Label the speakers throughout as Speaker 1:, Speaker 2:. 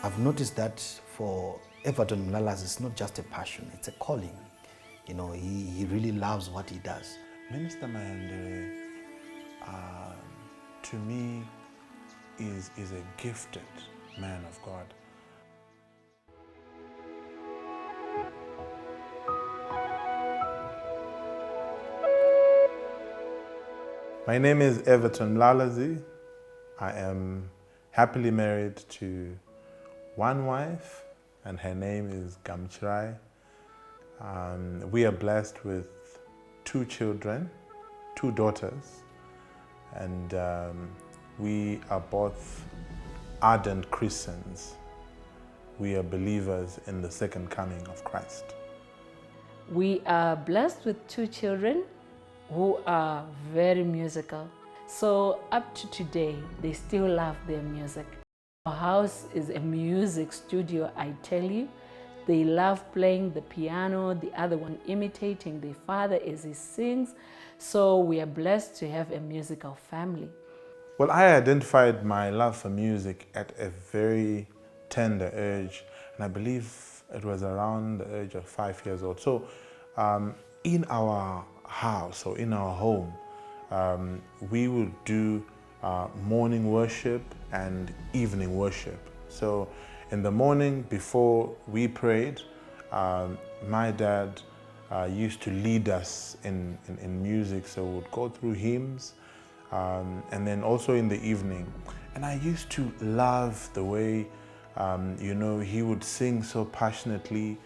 Speaker 1: I've noticed that for Everton Mlalazi, it's not just a passion, it's a calling. You know, he really loves what he does.
Speaker 2: Minister Mahendere, to me, is a gifted man of God. My name is Everton Mlalazi. I am happily married to one wife, and her name is Gamchirai. We are blessed with 2 children, 2 daughters, and we are both ardent Christians. We are believers in the second coming of Christ.
Speaker 3: We are blessed with 2 children who are very musical. So up to today, they still love their music. Our house is a music studio, I tell you. They love playing the piano, the other one imitating their father as he sings. So we are blessed to have a musical family.
Speaker 2: Well, I identified my love for music at a very tender age, and I believe it was around the age of 5 years old. So in our house or in our home, we would do morning worship and evening worship. So in the morning before we prayed, my dad used to lead us in music. So we would go through hymns, and then also in the evening. And I used to love the way, he would sing so passionately.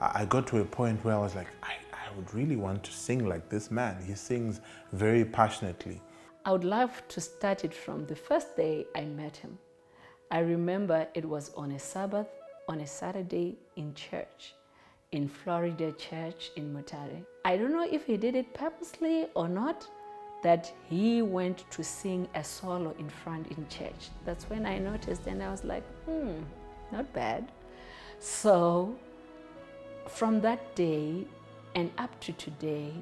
Speaker 2: I got to a point where I was like, I would really want to sing like this man. He sings very passionately.
Speaker 3: I would love to start it from the first day I met him. I remember it was on a Sabbath, on a Saturday in church, in Florida Church in Mutare. I don't know if he did it purposely or not, that he went to sing a solo in front in church. That's when I noticed, and I was like, not bad. So from that day and up to today,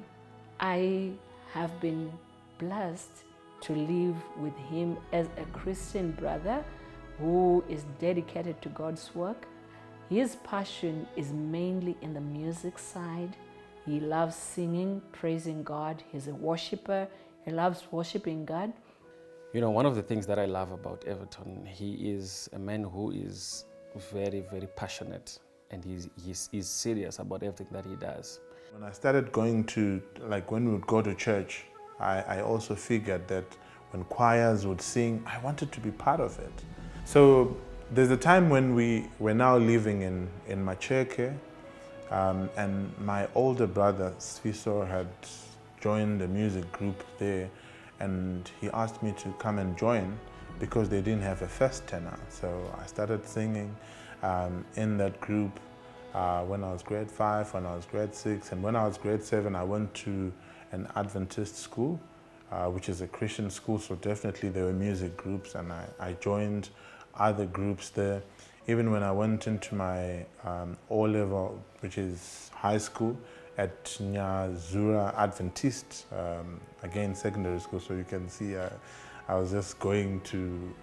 Speaker 3: I have been blessed to live with him as a Christian brother who is dedicated to God's work. His passion is mainly in the music side. He loves singing, praising God. He's a worshiper. He loves worshiping God.
Speaker 4: You know, one of the things that I love about Everton, he is a man who is very, very passionate, and he's serious about everything that he does.
Speaker 2: When I started going to, when we would go to church, I also figured that when choirs would sing, I wanted to be part of it. So there's a time when we were now living in Macheke, and my older brother, Sviso, had joined a music group there, and he asked me to come and join because they didn't have a first tenor. So I started singing in that group when I was grade 5, when I was grade 6, and when I was grade 7, I went to an Adventist school, which is a Christian school, so definitely there were music groups, and I joined other groups there. Even when I went into my O-level, which is high school, at Nyazura Adventist, again secondary school, so you can see I was just going to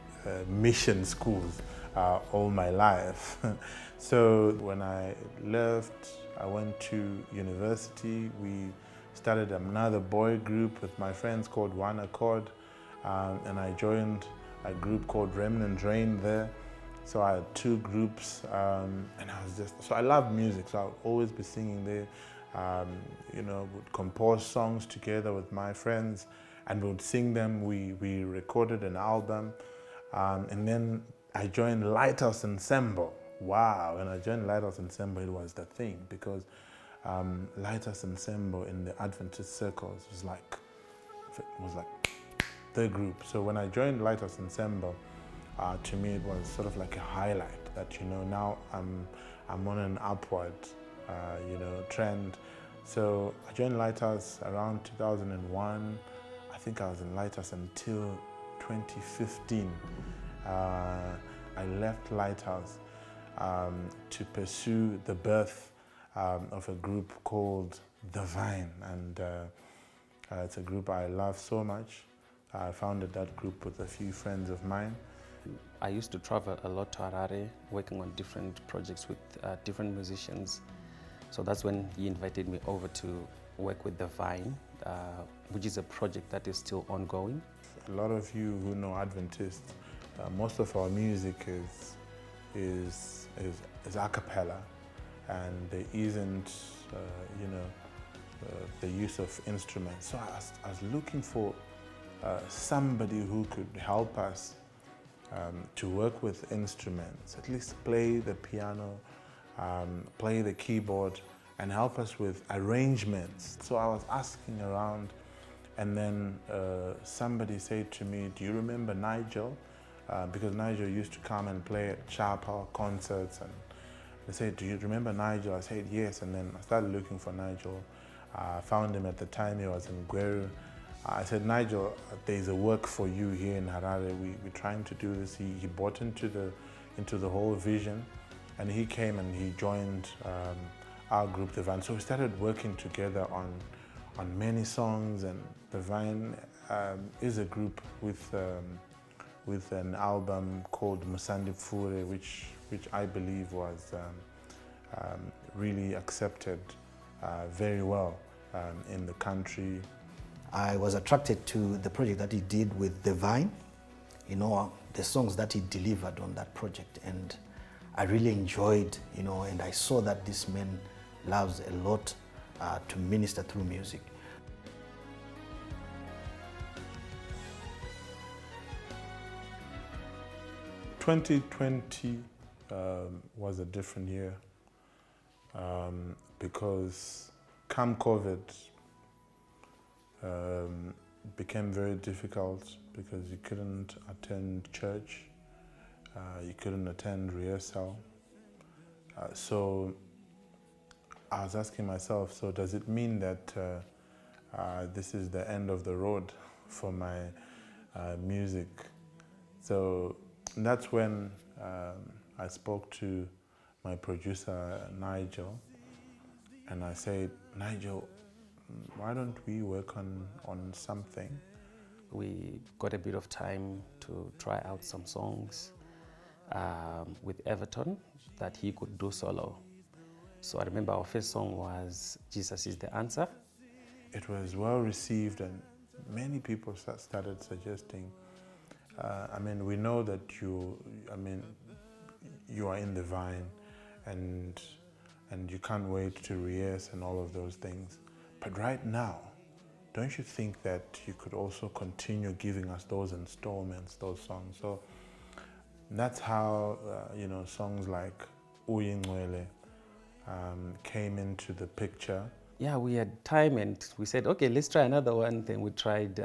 Speaker 2: mission schools all my life. So when I left, I went to university. We started another boy group with my friends called One Accord, and I joined a group called Remnant Rain there. So I had 2 groups, and so I love music, so I would always be singing there. Would compose songs together with my friends, and we would sing them. We recorded an album, and then I joined Lighthouse Ensemble. Wow, when I joined Lighthouse Ensemble, it was the thing, because Lighthouse Ensemble in the Adventist circles was like the group. So when I joined Lighthouse Ensemble, to me it was sort of like a highlight that, now I'm on an upward trend. So I joined Lighthouse around 2001. I think I was in Lighthouse until 2015. I left Lighthouse to pursue the birth of a group called The Vine, and It's a group I love so much. I founded that group with a few friends of mine.
Speaker 4: I used to travel a lot to Harare, working on different projects with different musicians. So that's when he invited me over to work with The Vine, which is a project that is still ongoing.
Speaker 2: A lot of you who know Adventist, most of our music is a cappella, and there isn't, the use of instruments. So I was looking for somebody who could help us to work with instruments, at least play the piano, play the keyboard, and help us with arrangements. So I was asking around, and then somebody said to me, "Do you remember Nigel?" Because Nigel used to come and play at chapel concerts, and they said, "Do you remember Nigel?" I said, "Yes," and then I started looking for Nigel. I found him at the time. He was in Gweru. I said, "Nigel, there's a work for you here in Harare. We're trying to do this." He bought into the whole vision, and he came and he joined our group, The Vine. So we started working together on many songs, and The Vine is a group with an album called Musandi Fure, which I believe was really accepted very well in the country.
Speaker 1: I was attracted to the project that he did with The Vine, the songs that he delivered on that project, and I really enjoyed, and I saw that this man loves a lot to minister through music.
Speaker 2: "2020 was a different year because come COVID became very difficult because you couldn't attend church, you couldn't attend rehearsal. So I was asking myself, so does it mean that this is the end of the road for my music? So that's when I spoke to my producer, Nigel, and I said, "Nigel, why don't we work on something?"
Speaker 4: We got a bit of time to try out some songs with Everton that he could do solo. So I remember our first song was "Jesus is the Answer."
Speaker 2: It was well received, and many people started suggesting, we know that you are in the Vine, and you can't wait to rehearse and all of those things. But right now, don't you think that you could also continue giving us those installments, those songs? So that's how, songs like Uyingwele came into the picture.
Speaker 4: Yeah, we had time and we said, okay, let's try another one. Then we tried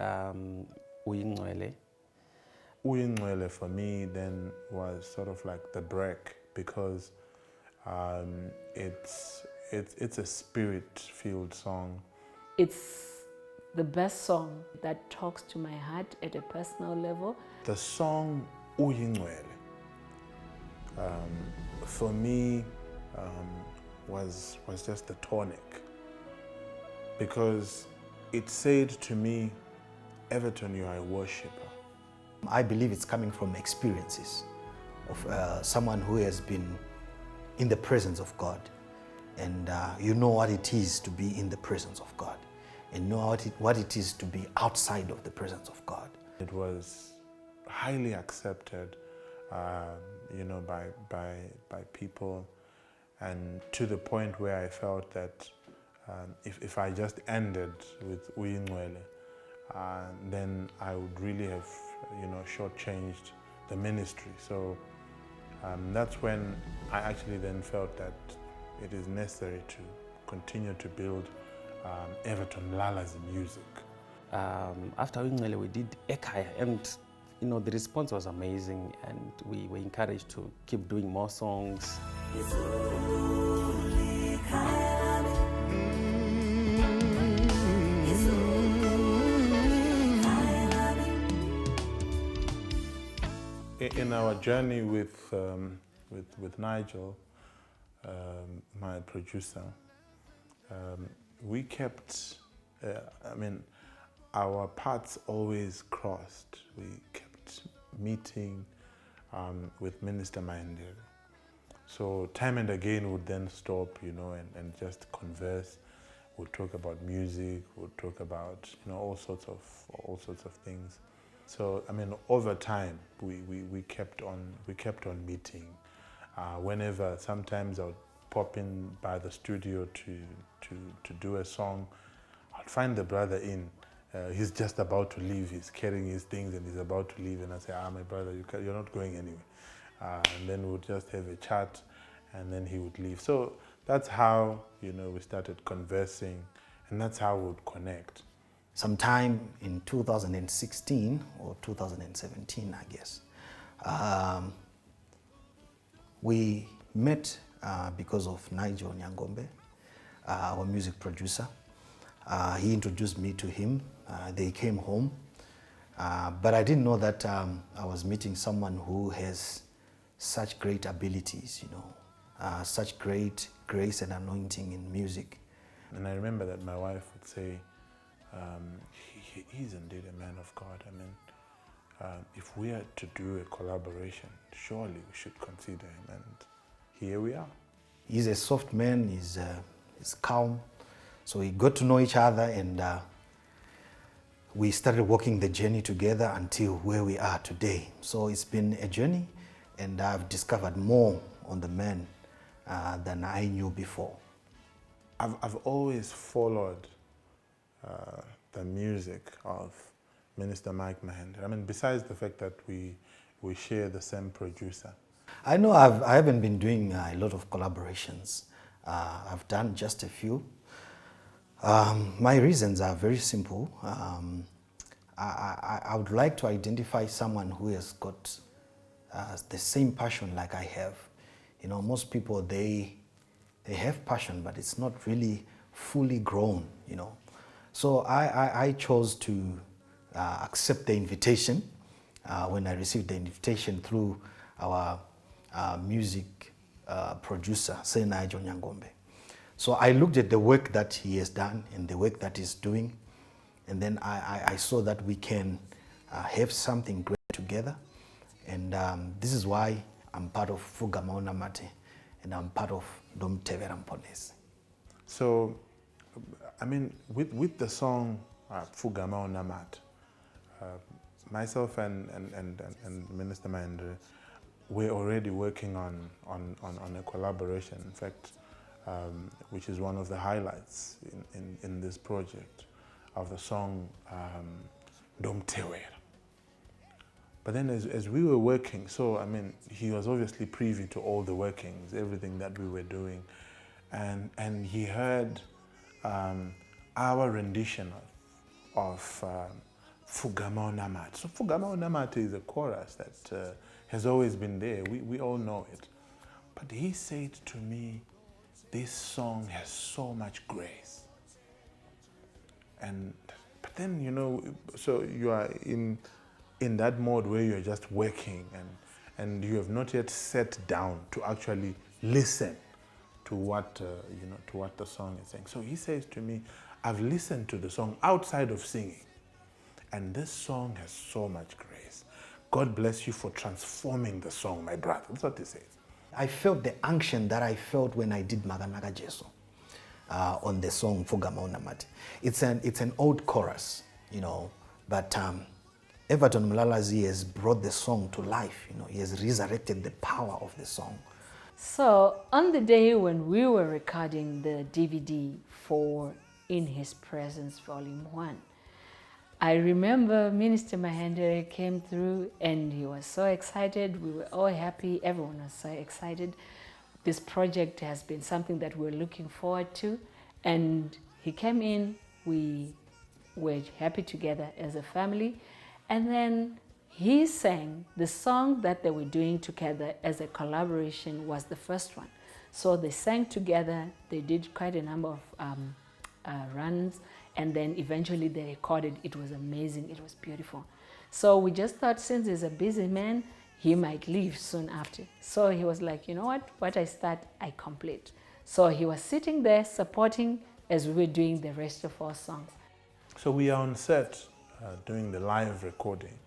Speaker 4: Uyingwele.
Speaker 2: Uyingwele for me then was sort of like the break, because it's a spirit-filled song.
Speaker 3: It's the best song that talks to my heart at a personal level.
Speaker 2: The song Uyingwele, for me, was just the tonic, because it said to me, "Everton, you are a worshipper."
Speaker 1: I believe it's coming from experiences of someone who has been in the presence of God, and you know what it is to be in the presence of God, and know what it is to be outside of the presence of God.
Speaker 2: It was highly accepted, by people, and to the point where I felt that if I just ended with Uyingwele, then I would really have, shortchanged the ministry. So that's when I actually then felt that it is necessary to continue to build Everton Mlalazi music.
Speaker 4: After Uyingwele, we did Ekaya, and the response was amazing, and we were encouraged to keep doing more songs.
Speaker 2: In our journey with Nigel, my producer, we kept, our paths always crossed. We kept meeting with Minister Mahendere. So time and again would then stop, and just converse. We'll talk about music. We'll talk about all sorts of things. So I mean, over time we kept on meeting. Whenever, sometimes I would pop in by the studio to do a song, I'd find the brother in. He's just about to leave. He's carrying his things and he's about to leave. And I say, my brother, you're not going anywhere. And then we'd just have a chat, and then he would leave. So that's how we started conversing, and that's how we would connect.
Speaker 1: Sometime in 2016 or 2017, I guess, we met because of Nigel Nyangombe, our music producer. He introduced me to him. They came home, but I didn't know that I was meeting someone who has such great abilities, such great grace and anointing in music.
Speaker 2: And I remember that my wife would say, he's indeed a man of God. I mean, if we are to do a collaboration, surely we should consider him, and here we are.
Speaker 1: He's a soft man, he's calm, so we got to know each other, and we started walking the journey together until where we are today. So it's been a journey, and I've discovered more on the man than I knew before.
Speaker 2: I've always followed the music of Minister Mike Mahendere. I mean, besides the fact that we share the same producer.
Speaker 1: I know I haven't been doing a lot of collaborations. I've done just a few. My reasons are very simple. I would like to identify someone who has got the same passion like I have. Most people, they have passion, but it's not really fully grown, So I chose to accept the invitation when I received the invitation through our music producer, Nigel Nyangombe. So I looked at the work that he has done and the work that he's doing, and then I saw that we can have something great together. And this is why I'm part of Pfugama Unamate, and I'm part of Domtevera Mponesi.
Speaker 2: So, I mean, with the song Pfugama Unamate, myself and Minister Mahendere, we're already working on a collaboration, in fact, which is one of the highlights in this project of the song Domtevera. But then as we were working, so I mean, he was obviously privy to all the workings, everything that we were doing, and he heard our rendition of Pfugama Unamate. So Pfugama Unamate is a chorus that has always been there. We all know it. But he said to me, this song has so much grace. But then, so you are in that mode where you're just working, and you have not yet sat down to actually listen to what the song is saying. So he says to me, I've listened to the song outside of singing, and this song has so much grace. God bless you for transforming the song, my brother. That's what he says.
Speaker 1: I felt the unction that I felt when I did Maganaga Jesu on the song Pfugama Unamate. It's an old chorus, but Everton Mlalazi has brought the song to life. He has resurrected the power of the song.
Speaker 3: So on the day when we were recording the DVD for In His Presence Volume 1, I remember Minister Mahendere came through and he was so excited. We were all happy. Everyone was so excited. This project has been something that we're looking forward to. And he came in. We were happy together as a family. And then he sang the song that they were doing together as a collaboration was the first one. So they sang together. They did quite a number of runs. And then eventually they recorded. It was amazing. It was beautiful. So we just thought, since he's a busy man, he might leave soon after. So he was like, you know what I start, I complete. So he was sitting there supporting as we were doing the rest of our songs.
Speaker 2: So we are on set doing the live recording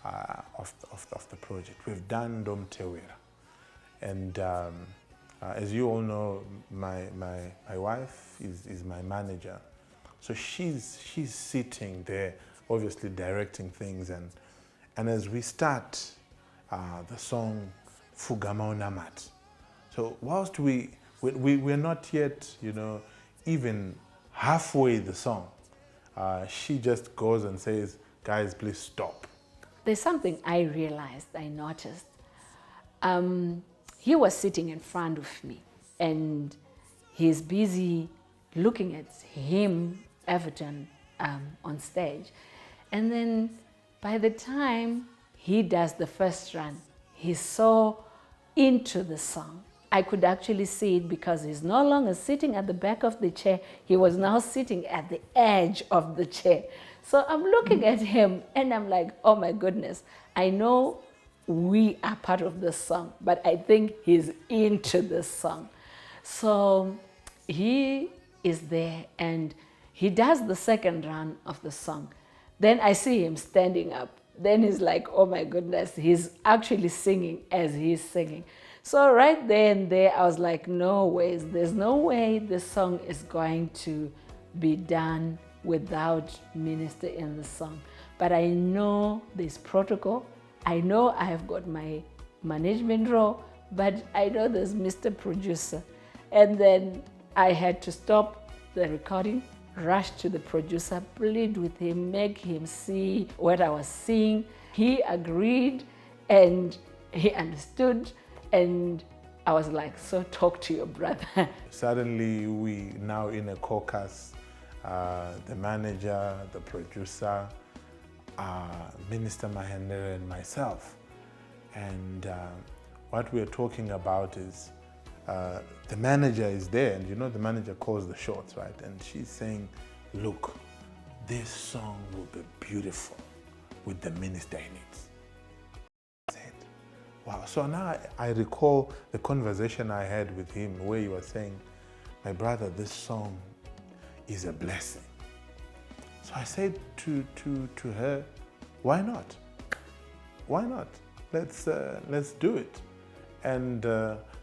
Speaker 2: of the project. We've done Dom Tewera. And as you all know, my wife is my manager. So she's sitting there, obviously directing things. And as we start the song Pfugama Unamate. So whilst we're not yet, even halfway the song, she just goes and says, guys, please stop.
Speaker 3: There's something I realized, I noticed. He was sitting in front of me and he's busy looking at him, Everton, on stage. And then by the time he does the first run, he's so into the song. I could actually see it because he's no longer sitting at the back of the chair. He was now sitting at the edge of the chair. So I'm looking at him and I'm like, oh my goodness, I know we are part of the song, but I think he's into the song. So he is there and he does the second run of the song. Then I see him standing up. Then he's like, oh my goodness, he's actually singing as he's singing. So right there and there, I was like, no ways, there's no way this song is going to be done without minister in the song. But I know there's protocol. I know I have got my management role, but I know there's Mr. Producer. And then I had to stop the recording, rush to the producer, plead with him, make him see what I was seeing. He agreed and he understood. And I was like, so talk to your brother.
Speaker 2: Suddenly we now in a caucus, the manager, the producer, Minister Mahendere and myself. And what we're talking about is the manager is there, and the manager calls the shots, right? And she's saying, look, this song will be beautiful with the minister in it. Wow, so now I recall the conversation I had with him where he was saying, my brother, this song is a blessing. So I said to her, why not? Why not? Let's do it. And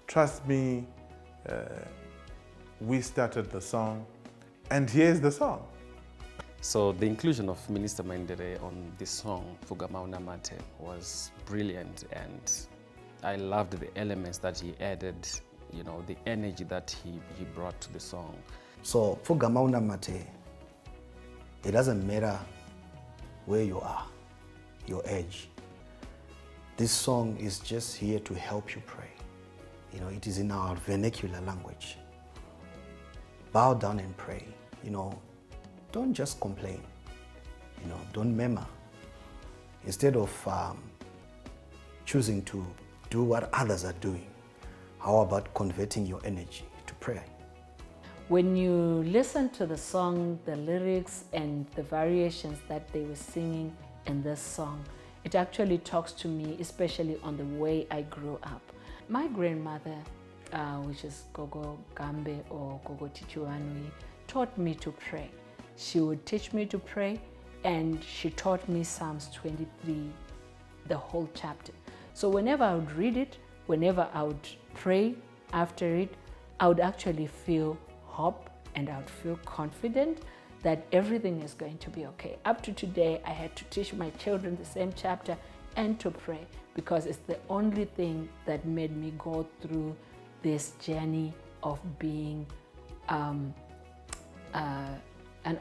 Speaker 2: trust me, we started the song, and here's the song.
Speaker 4: So the inclusion of Minister Mahendere on this song, Pfugama Unamate, was brilliant, and I loved the elements that he added, the energy that he brought to the song.
Speaker 1: So Pfugama Unamate, it doesn't matter where you are, your age. This song is just here to help you pray. It is in our vernacular language. Bow down and pray. Don't just complain. Don't murmur. Instead of choosing to do what others are doing, how about converting your energy to prayer?
Speaker 3: When you listen to the song, the lyrics and the variations that they were singing in this song, it actually talks to me, especially on the way I grew up. My grandmother, which is Gogo Gambe or Gogo Tichuanui, taught me to pray. She would teach me to pray, and she taught me Psalms 23, the whole chapter. So whenever I would read it, whenever I would pray after it, I would actually feel hope and I would feel confident that everything is going to be okay. Up to today, I had to teach my children the same chapter and to pray, because it's the only thing that made me go through this journey of being an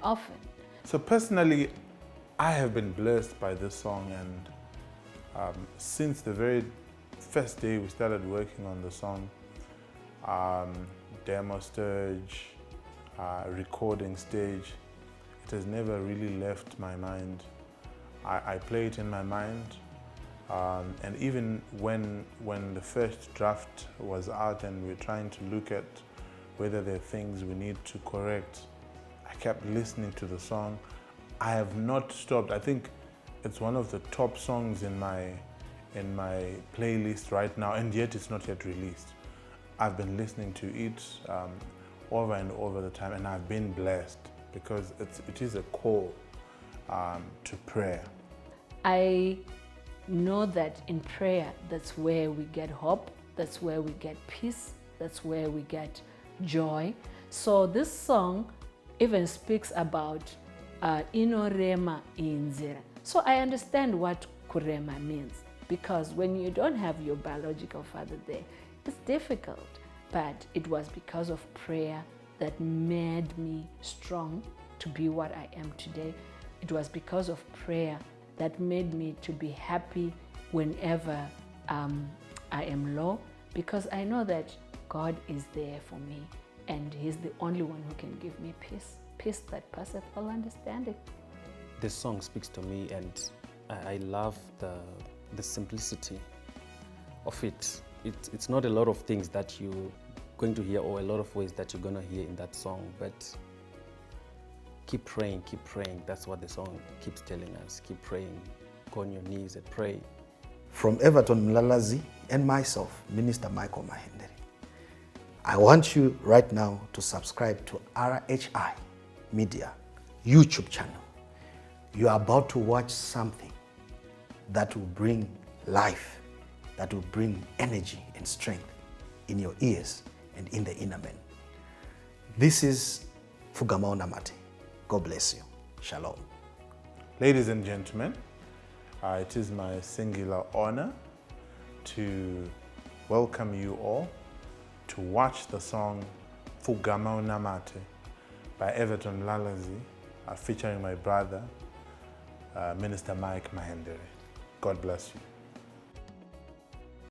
Speaker 3: orphan.
Speaker 2: So personally, I have been blessed by this song, and since the very first day we started working on the song, demo stage, recording stage, it has never really left my mind. I play it in my mind, and even when the first draft was out and we're trying to look at whether there are things we need to correct, I kept listening to the song. I have not stopped. I think it's one of the top songs in my playlist right now, and yet it's not yet released. I've been listening to it over and over the time, and I've been blessed because it is a call to prayer?
Speaker 3: I know that in prayer, that's where we get hope, that's where we get peace, that's where we get joy. So this song even speaks about inorema inzira. So I understand what kurema means, because when you don't have your biological father there, it's difficult. But it was because of prayer that made me strong to be what I am today. It was because of prayer that made me to be happy whenever I am low, because I know that God is there for me and He's the only one who can give me peace, peace that passeth all understanding.
Speaker 4: This song speaks to me, and I love the simplicity of it. It's not a lot of things that you're going to hear, or a lot of ways that you're going to hear in that song, but keep praying, keep praying. That's what the song keeps telling us. Keep praying. Go on your knees and pray.
Speaker 1: From Everton, Mlalazi, and myself, Minister Michael Mahendere, I want you right now to subscribe to RHI Media YouTube channel. You are about to watch something that will bring life, that will bring energy and strength in your ears and in the inner man. This is Pfugama Unamate. God bless you. Shalom.
Speaker 2: Ladies and gentlemen, it is my singular honor to welcome you all to watch the song Pfugama Unamate by Everton Mlalazi, featuring my brother, Minister Mike Mahendere. God bless you.